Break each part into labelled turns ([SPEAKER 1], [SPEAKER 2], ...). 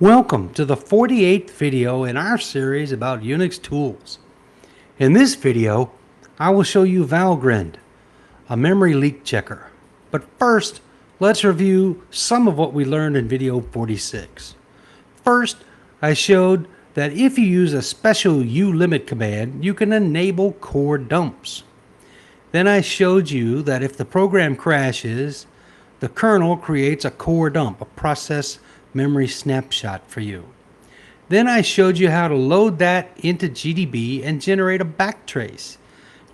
[SPEAKER 1] Welcome to the 48th video in our series about Unix tools. In this video, I will show you valgrind, a memory leak checker. But first, let's review some of what we learned in video 46. First, I showed that if you use a special ulimit command, you can enable core dumps. Then I showed you that if the program crashes, the kernel creates a core dump, a process memory snapshot for you. Then I showed you how to load that into GDB and generate a backtrace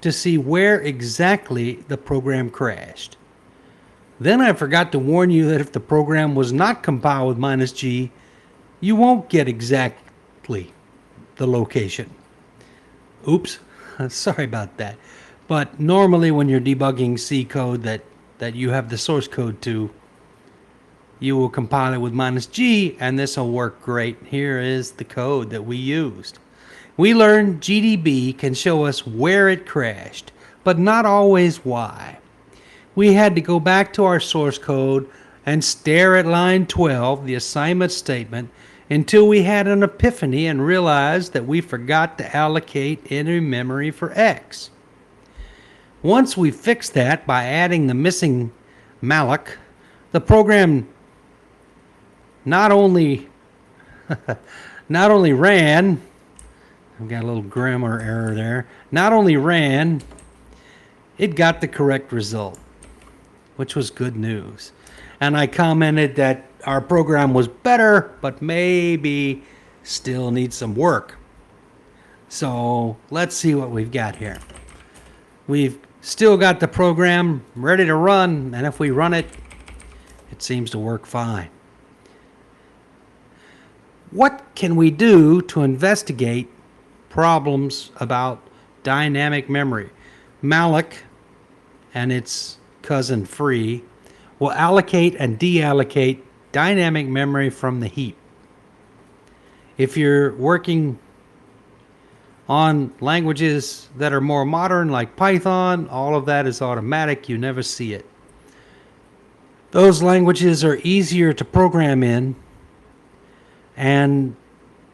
[SPEAKER 1] to see where exactly the program crashed. Then I forgot to warn you that if the program was not compiled with -G, you won't get exactly the location. Oops, sorry about that. But normally when you're debugging C code that you have the source code to, you will compile it with -G, and this will work great. Here is the code that we used. We learned GDB can show us where it crashed, but not always why. We had to go back to our source code and stare at line 12, the assignment statement, until we had an epiphany and realized that we forgot to allocate any memory for X. Once we fixed that by adding the missing malloc, the program not only ran, I've got a little grammar error there, not only ran, it got the correct result, which was good news. And I commented that our program was better, but maybe still needs some work. So let's see what we've got here. We've still got the program ready to run, and if we run it, it seems to work fine. What can we do to investigate problems about dynamic memory? Malloc and its cousin free will allocate and deallocate dynamic memory from the heap. If you're working on languages that are more modern like Python, all of that is automatic. You never see it. Those languages are easier to program in and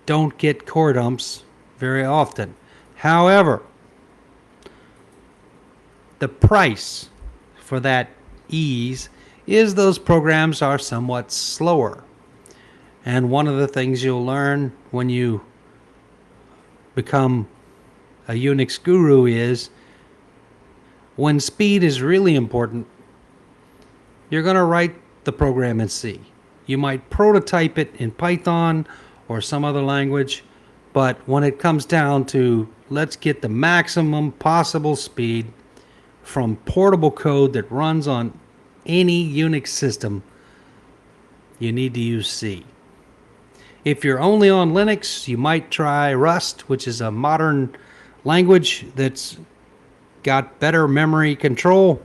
[SPEAKER 1] don't get core dumps very often. However, the price for that ease is those programs are somewhat slower. And one of the things you'll learn when you become a Unix guru is when speed is really important, you're going to write the program in C. You might prototype it in Python or some other language, but when it comes down to let's get the maximum possible speed from portable code that runs on any Unix system, you need to use C. If you're only on Linux, you might try Rust, which is a modern language that's got better memory control,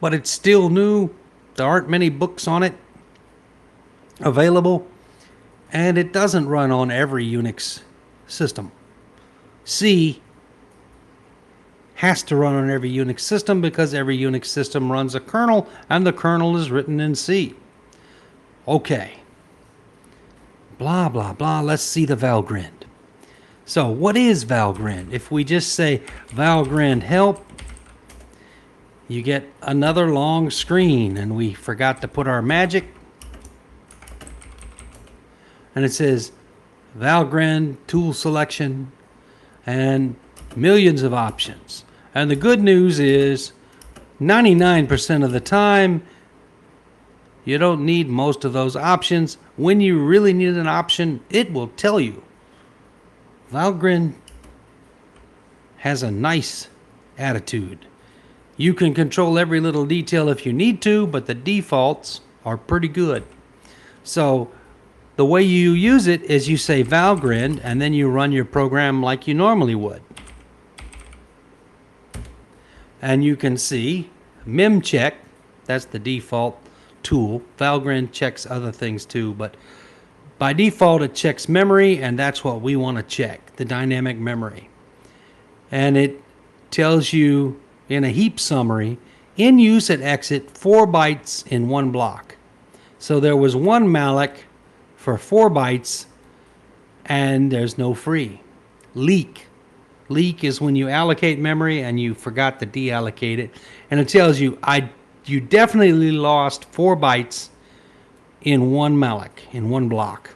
[SPEAKER 1] but it's still new. There aren't many books on it available, and it doesn't run on every Unix system. C has to run on every Unix system because every Unix system runs a kernel, and the kernel is written in C. Okay. Blah, blah, blah. Let's see the valgrind. So what is valgrind? If we just say valgrind help, you get another long screen, and we forgot to put our magic. And it says valgrind tool selection and millions of options. And the good news is 99% of the time you don't need most of those options. When you really need an option, it will tell you. Valgrind has a nice attitude. You can control every little detail if you need to, but the defaults are pretty good. So the way you use it is you say valgrind, and then you run your program like you normally would. And you can see memcheck, that's the default tool. Valgrind checks other things too, but by default it checks memory, and that's what we want to check, the dynamic memory. And it tells you in a heap summary, in use at exit 4 bytes in one block. So there was one malloc for 4 bytes, and there's no free. Leak. Leak is when you allocate memory and you forgot to deallocate it, and it tells you you definitely lost 4 bytes in one malloc, in one block.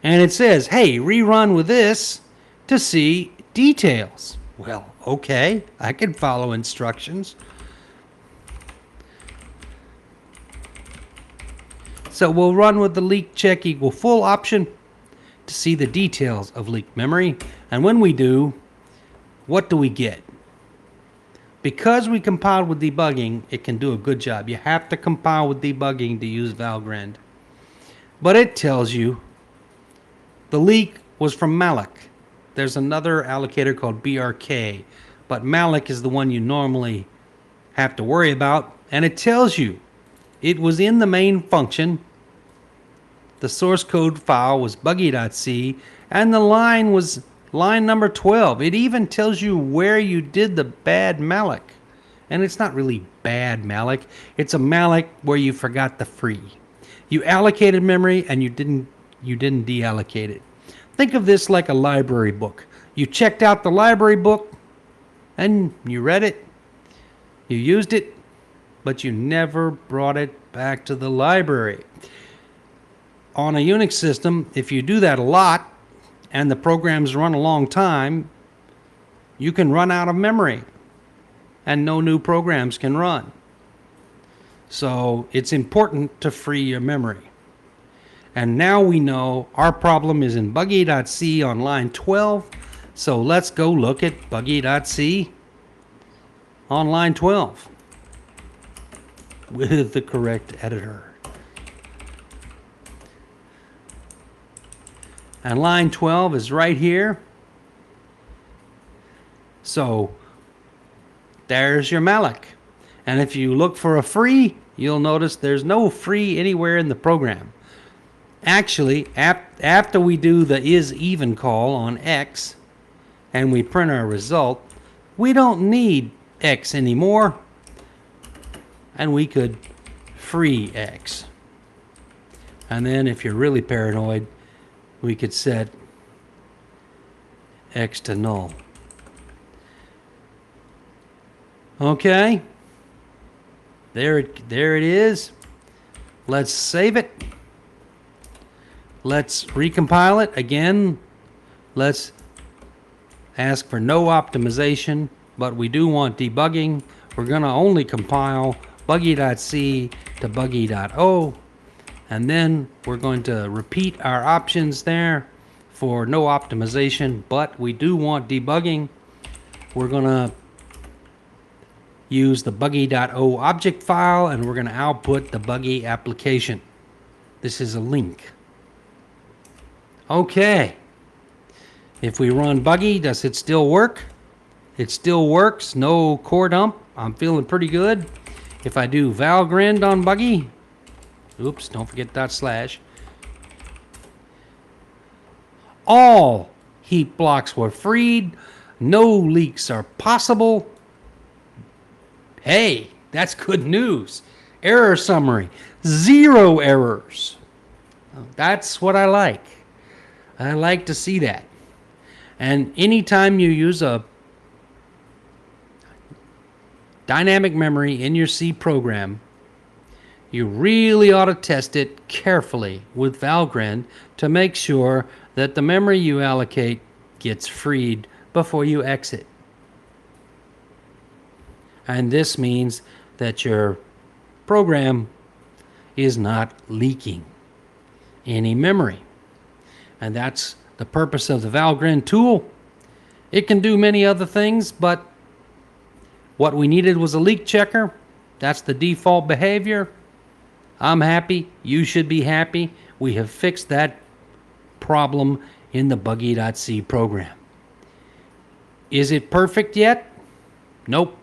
[SPEAKER 1] And it says, hey, rerun with this to see details. Well, okay, I can follow instructions. So we'll run with the leak check equal full option to see the details of leaked memory. And when we do, what do we get? Because we compiled with debugging, it can do a good job. You have to compile with debugging to use valgrind. But it tells you the leak was from malloc. There's another allocator called BRK, but malloc is the one you normally have to worry about. And it tells you it was in the main function. The source code file was buggy.c, and the line was line number 12. It even tells you where you did the bad malloc. And it's not really bad malloc. It's a malloc where you forgot the free. You allocated memory and you didn't deallocate it. Think of this like a library book. You checked out the library book and you read it. You used it, but you never brought it back to the library. On a Unix system, if you do that a lot and the programs run a long time, you can run out of memory and no new programs can run. So it's important to free your memory. And now we know our problem is in buggy.c on line 12. So let's go look at buggy.c on line 12 with the correct editor. And line 12 is right here. So there's your malloc. And if you look for a free, you'll notice there's no free anywhere in the program. Actually, after we do the is-even call on X and we print our result, we don't need X anymore, and we could free X. And then if you're really paranoid, we could set X to null. Okay, there it is. Let's save it. Let's recompile it again. Let's ask for no optimization, but we do want debugging. We're going to only compile buggy.c to buggy.o, and then we're going to repeat our options there for no optimization, but we do want debugging. We're going to use the buggy.o object file, and we're going to output the buggy application. This is a link. Okay, if we run buggy, does it still work? It still works, no core dump. I'm feeling pretty good. If I do valgrind on buggy, oops, don't forget /. All heap blocks were freed. No leaks are possible. Hey, that's good news. Error summary, 0 errors. That's what I like. I like to see that. And anytime you use a dynamic memory in your C program, you really ought to test it carefully with valgrind to make sure that the memory you allocate gets freed before you exit. And this means that your program is not leaking any memory. And that's the purpose of the valgrind tool. It can do many other things, but what we needed was a leak checker. That's the default behavior. I'm happy. You should be happy. We have fixed that problem in the buggy.c program. Is it perfect yet? Nope.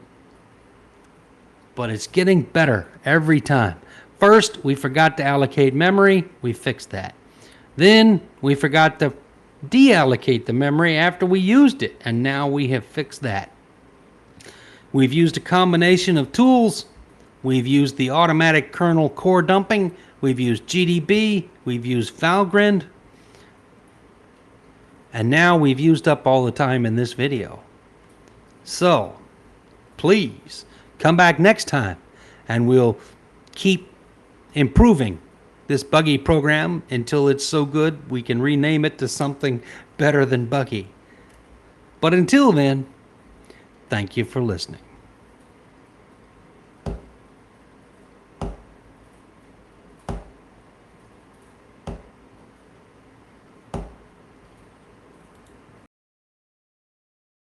[SPEAKER 1] But it's getting better every time. First, we forgot to allocate memory. We fixed that. Then we forgot to deallocate the memory after we used it, and now we have fixed that. We've used a combination of tools. We've used the automatic kernel core dumping. we've used GDB, we've used valgrind, and now we've used up all the time in this video. So, please come back next time and we'll keep improving this buggy program until it's so good we can rename it to something better than buggy. But until then, thank you for listening.